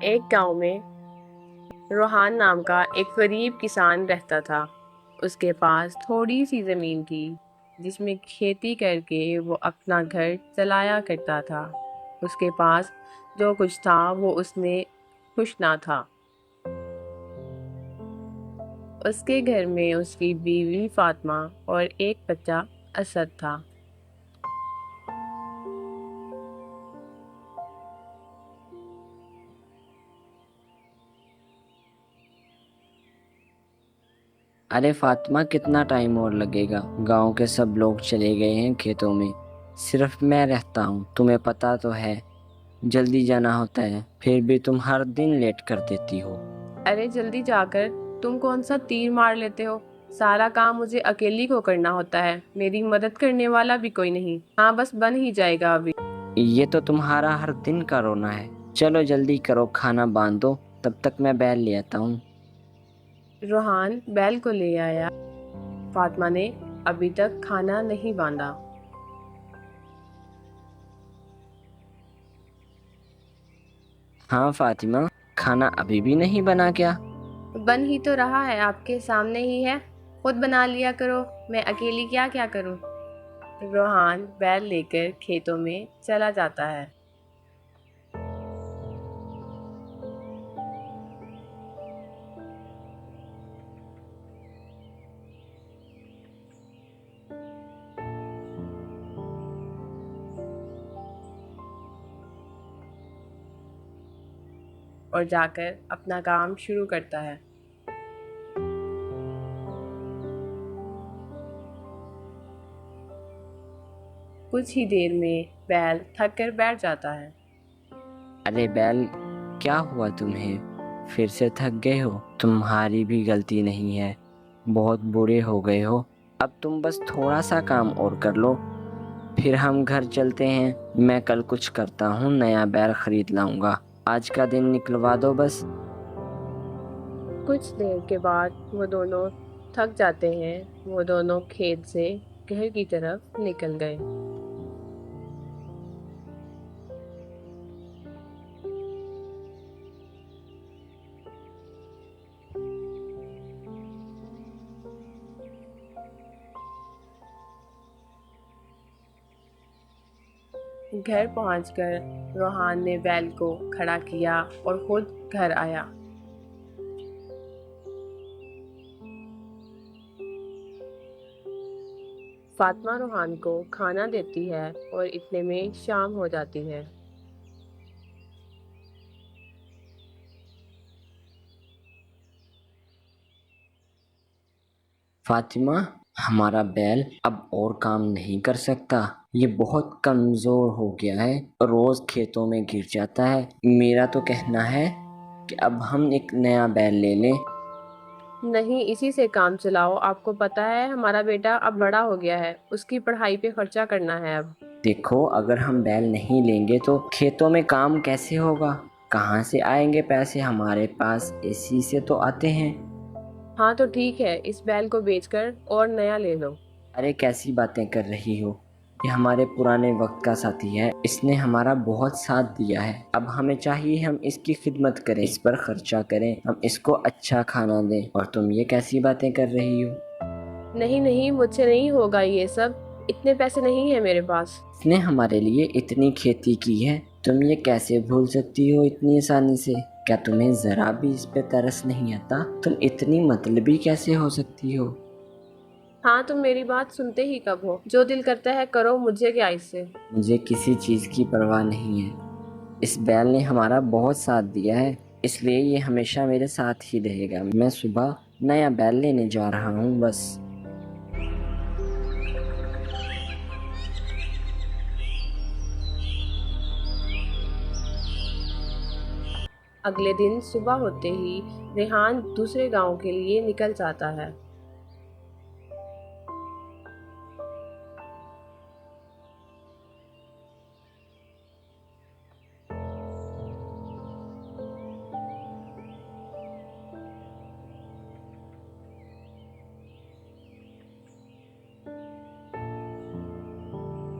एक गांव में रोहान नाम का एक गरीब किसान रहता था। उसके पास थोड़ी सी जमीन थी जिसमें खेती करके वो अपना घर चलाया करता था। उसके पास जो कुछ था वो उसने खुश ना था। उसके घर में उसकी बीवी फातिमा और एक बच्चा असद था। अरे फातिमा, कितना टाइम और लगेगा? गांव के सब लोग चले गए हैं खेतों में, सिर्फ मैं रहता हूँ। तुम्हें पता तो है, जल्दी जाना होता है, फिर भी तुम हर दिन लेट कर देती हो। अरे जल्दी जाकर तुम कौन सा तीर मार लेते हो? सारा काम मुझे अकेली को करना होता है, मेरी मदद करने वाला भी कोई नहीं। हाँ, बस बन ही जाएगा अभी। ये तो तुम्हारा हर दिन का रोना है। चलो जल्दी करो, खाना बांधो, तब तक मैं बैल ले आता हूँ। रोहान बैल को ले आया। फातिमा ने अभी तक खाना नहीं बांधा। हाँ फातिमा, खाना अभी भी नहीं बना क्या? बन ही तो रहा है, आपके सामने ही है। खुद बना लिया करो, मैं अकेली क्या क्या करूं। रोहान बैल लेकर खेतों में चला जाता है। और जाकर अपना काम शुरू करता है। कुछ ही देर में बैल थक कर बैठ जाता है। अरे बैल, क्या हुआ तुम्हें? फिर से थक गए हो? तुम्हारी भी गलती नहीं है, बहुत बुरे हो गए हो। अब तुम बस थोड़ा सा काम और कर लो, फिर हम घर चलते हैं। मैं कल कुछ करता हूँ, नया बैल खरीद लाऊंगा। आज का दिन निकलवा दो बस। कुछ देर के बाद वो दोनों थक जाते हैं। वो दोनों खेत से घर की तरफ निकल गए। घर पहुंचकर रोहान ने बैल को खड़ा किया और खुद घर आया। फातिमा रोहान को खाना देती है और इतने में शाम हो जाती है। फातिमा, हमारा बैल अब और काम नहीं कर सकता। ये बहुत कमजोर हो गया है, रोज खेतों में गिर जाता है। मेरा तो कहना है कि अब हम एक नया बैल ले लें। नहीं, इसी से काम चलाओ। आपको पता है हमारा बेटा अब बड़ा हो गया है, उसकी पढ़ाई पे खर्चा करना है अब। देखो, अगर हम बैल नहीं लेंगे तो खेतों में काम कैसे होगा? कहाँ से आएंगे पैसे? हमारे पास इसी से तो आते हैं। हाँ तो ठीक है, इस बैल को बेचकर और नया ले लो। अरे कैसी बातें कर रही हो? ये हमारे पुराने वक्त का साथी है, इसने हमारा बहुत साथ दिया है। अब हमें चाहिए हम इसकी खिदमत करें, इस पर खर्चा करें, हम इसको अच्छा खाना दें। और तुम ये कैसी बातें कर रही हो? नहीं नहीं, मुझसे नहीं होगा ये सब, इतने पैसे नहीं है मेरे पास। इसने हमारे लिए इतनी खेती की है, तुम ये कैसे भूल सकती हो इतनी आसानी से? क्या तुम्हें जरा भी इस पे तरस नहीं आता? तुम इतनी मतलबी कैसे हो सकती हो? हाँ, तुम मेरी बात सुनते ही कब हो? जो दिल करता है करो, मुझे क्या इससे। मुझे किसी चीज की परवाह नहीं है। इस बैल ने हमारा बहुत साथ दिया है, इसलिए ये हमेशा मेरे साथ ही रहेगा। मैं सुबह नया बैल लेने जा रहा हूँ बस। अगले दिन सुबह होते ही रेहान दूसरे गांव के लिए निकल जाता है।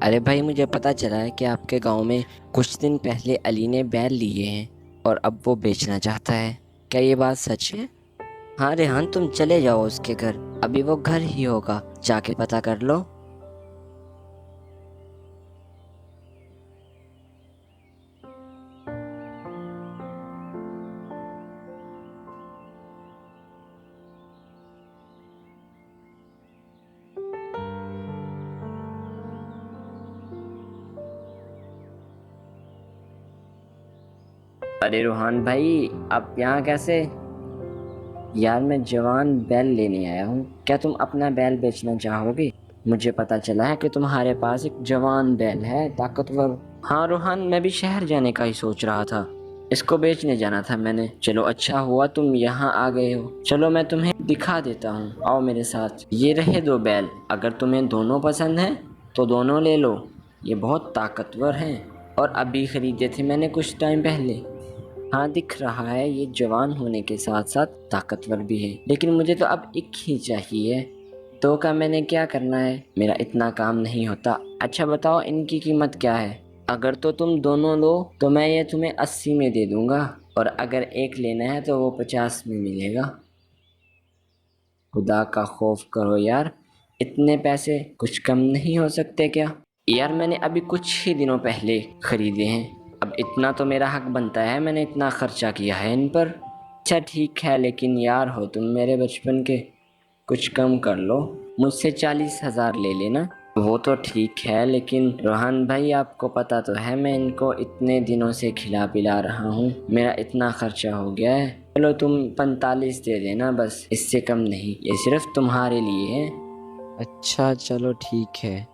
अरे भाई, मुझे पता चला है कि आपके गांव में कुछ दिन पहले अली ने बैल लिए हैं और अब वो बेचना चाहता है। क्या ये बात सच है? हाँ रेहान, तुम चले जाओ उसके घर, अभी वो घर ही होगा, जाके पता कर लो। अरे रोहान भाई, आप यहाँ कैसे? यार मैं जवान बैल लेने आया हूँ, क्या तुम अपना बैल बेचना चाहोगे? मुझे पता चला है कि तुम्हारे पास एक जवान बैल है, ताकतवर। हाँ रोहान, मैं भी शहर जाने का ही सोच रहा था, इसको बेचने जाना था मैंने। चलो अच्छा हुआ तुम यहाँ आ गए हो, चलो मैं तुम्हें दिखा देता हूँ, आओ मेरे साथ। ये रहे दो बैल, अगर तुम्हें दोनों पसंद है तो दोनों ले लो। ये बहुत ताकतवर हैं और अभी खरीदे थे मैंने कुछ टाइम पहले। हाँ दिख रहा है, ये जवान होने के साथ साथ ताकतवर भी है, लेकिन मुझे तो अब एक ही चाहिए। दो का मैंने क्या करना है, मेरा इतना काम नहीं होता। अच्छा बताओ इनकी कीमत क्या है? अगर तो तुम दोनों लो तो मैं ये तुम्हें 80 में दे दूंगा, और अगर एक लेना है तो वो 50 में मिलेगा। खुदा का खौफ करो यार, इतने पैसे कुछ कम नहीं हो सकते क्या? यार मैंने अभी कुछ ही दिनों पहले खरीदे हैं, अब इतना तो मेरा हक बनता है, मैंने इतना खर्चा किया है इन पर। अच्छा ठीक है, लेकिन यार हो तुम मेरे बचपन के, कुछ कम कर लो, मुझसे 40,000 ले लेना। वो तो ठीक है, लेकिन रोहन भाई आपको पता तो है मैं इनको इतने दिनों से खिला पिला रहा हूँ, मेरा इतना खर्चा हो गया है। चलो तुम 45 दे देना बस, इससे कम नहीं, ये सिर्फ तुम्हारे लिए है। अच्छा चलो ठीक है।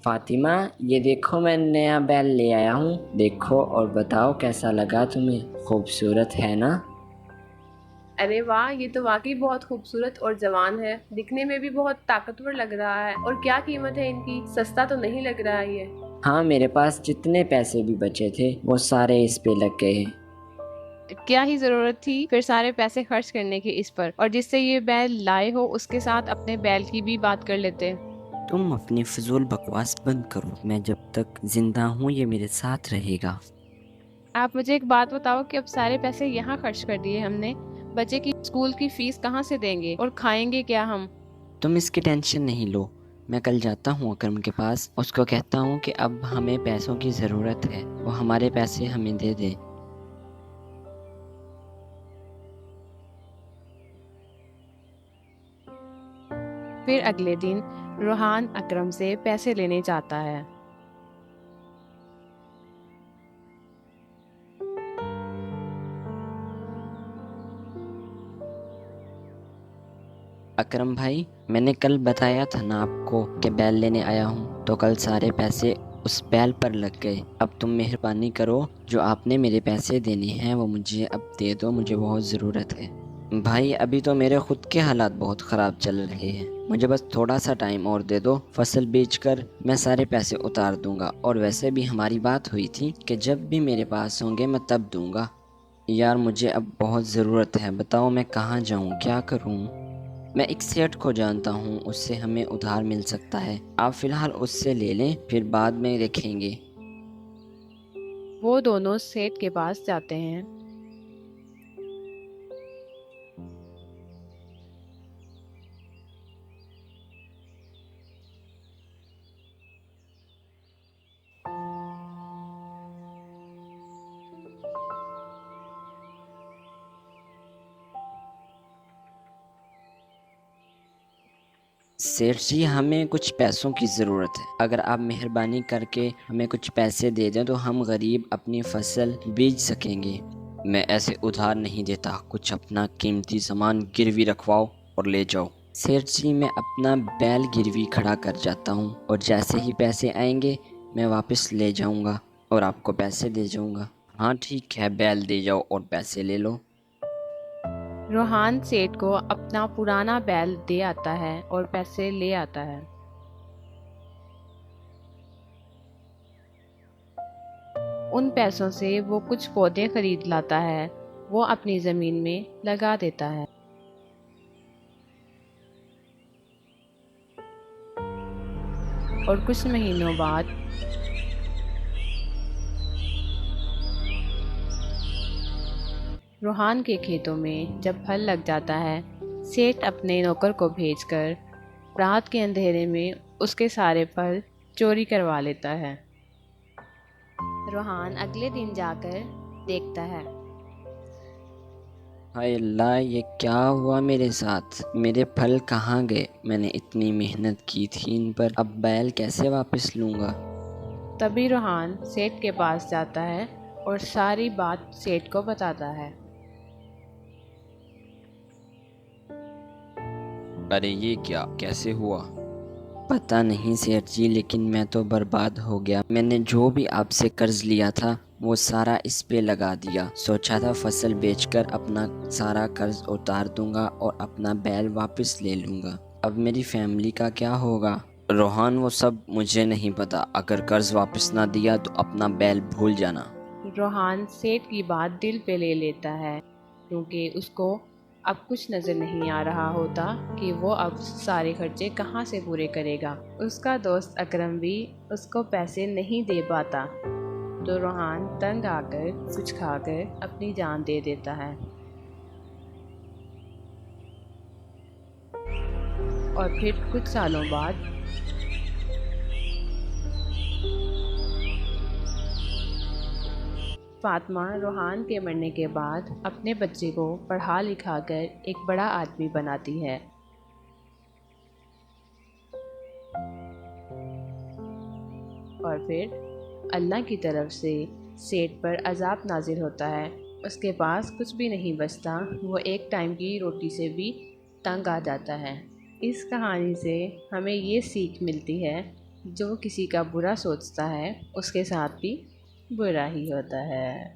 फातिमा, ये देखो मैं नया बैल ले आया हूँ, देखो और बताओ कैसा लगा तुम्हें, खूबसूरत है ना? अरे वाह, ये तो वाकई बहुत खूबसूरत और जवान है, दिखने में भी बहुत ताकतवर लग रहा है। और क्या कीमत है इनकी? सस्ता तो नहीं लग रहा है ये। हाँ मेरे पास जितने पैसे भी बचे थे वो सारे इस पे लग गए हैं। क्या ही जरूरत थी फिर सारे पैसे खर्च करने की इस पर, और जिससे ये बैल लाए हो उसके साथ अपने बैल की भी बात कर लेते। तुम अपनी फजूल बकवास बंद करो, मैं जब तक जिंदा हूँ ये मेरे साथ रहेगा। आप मुझे एक बात बताओ कि अब सारे पैसे यहाँ खर्च कर दिए हमने, बच्चे की स्कूल की फीस कहाँ से देंगे और खाएंगे क्या हम? तुम इसकी टेंशन नहीं लो, मैं कल जाता हूँ अकरम के पास, उसको कहता हूँ कि अब हमें पैसों की ज़रूरत है, वो हमारे पैसे हमें दे दे। फिर अगले दिन रोहान अकरम से पैसे लेने जाता है। अकरम भाई, मैंने कल बताया था ना आपको कि बैल लेने आया हूँ, तो कल सारे पैसे उस बैल पर लग गए। अब तुम मेहरबानी करो, जो आपने मेरे पैसे देने हैं वो मुझे अब दे दो, मुझे बहुत ज़रूरत है। भाई अभी तो मेरे खुद के हालात बहुत ख़राब चल रहे हैं, मुझे बस थोड़ा सा टाइम और दे दो, फसल बेचकर मैं सारे पैसे उतार दूंगा, और वैसे भी हमारी बात हुई थी कि जब भी मेरे पास होंगे मैं तब दूंगा। यार मुझे अब बहुत ज़रूरत है, बताओ मैं कहाँ जाऊँ, क्या करूँ? मैं एक सेठ को जानता हूँ, उससे हमें उधार मिल सकता है, आप फ़िलहाल उससे ले लें, फिर बाद में देखेंगे। वो दोनों सेठ के पास जाते हैं। सेठ जी, हमें कुछ पैसों की ज़रूरत है, अगर आप मेहरबानी करके हमें कुछ पैसे दे दें तो हम गरीब अपनी फसल बेच सकेंगे। मैं ऐसे उधार नहीं देता, कुछ अपना कीमती सामान गिरवी रखवाओ और ले जाओ। सेठ जी, मैं अपना बैल गिरवी खड़ा कर जाता हूँ, और जैसे ही पैसे आएंगे मैं वापस ले जाऊँगा। और आपको पैसे दे जाऊंगा। हाँ ठीक है, बैल दे जाओ और पैसे ले लो। रोहान सेठ को अपना पुराना बैल दे आता है और पैसे ले आता है। उन पैसों से वो कुछ पौधे खरीद लाता है, वो अपनी जमीन में लगा देता है। और कुछ महीनों बाद रोहान के खेतों में जब फल लग जाता है, सेठ अपने नौकर को भेजकर रात के अंधेरे में उसके सारे फल चोरी करवा लेता है। रोहान अगले दिन जाकर देखता है। हाय अल्लाह, ये क्या हुआ मेरे साथ? मेरे फल कहाँ गए? मैंने इतनी मेहनत की थी इन पर, अब बैल कैसे वापस लूँगा? तभी रोहान सेठ के पास जाता है और सारी बात सेठ को बताता है। अरे ये क्या, कैसे हुआ? पता नहीं सेठ जी, लेकिन मैं तो बर्बाद हो गया। मैंने जो भी आपसे कर्ज लिया था वो सारा इस पे लगा दिया। सोचा था फसल बेचकर अपना सारा कर्ज उतार दूंगा और अपना बैल वापस ले लूंगा। अब मेरी फैमिली का क्या होगा? रोहान वो सब मुझे नहीं पता। अगर कर्ज वापस ना दिया तो अपना बैल भूल जाना। रोहान सेठ की बात दिल पे ले लेता है, क्योंकि उसको अब कुछ नज़र नहीं आ रहा होता कि वो अब सारे खर्चे कहाँ से पूरे करेगा। उसका दोस्त अकरम भी उसको पैसे नहीं दे पाता, तो रोहान तंग आकर कुछ खाकर अपनी जान दे देता है। और फिर कुछ सालों बाद फातिमा रोहान के मरने के बाद अपने बच्चे को पढ़ा लिखा कर एक बड़ा आदमी बनाती है। और फिर अल्लाह की तरफ से सेठ पर अजाब नाजिल होता है। उसके पास कुछ भी नहीं बचता, वो एक टाइम की रोटी से भी तंग आ जाता है। इस कहानी से हमें ये सीख मिलती है, जो किसी का बुरा सोचता है उसके साथ भी बुरा ही होता है।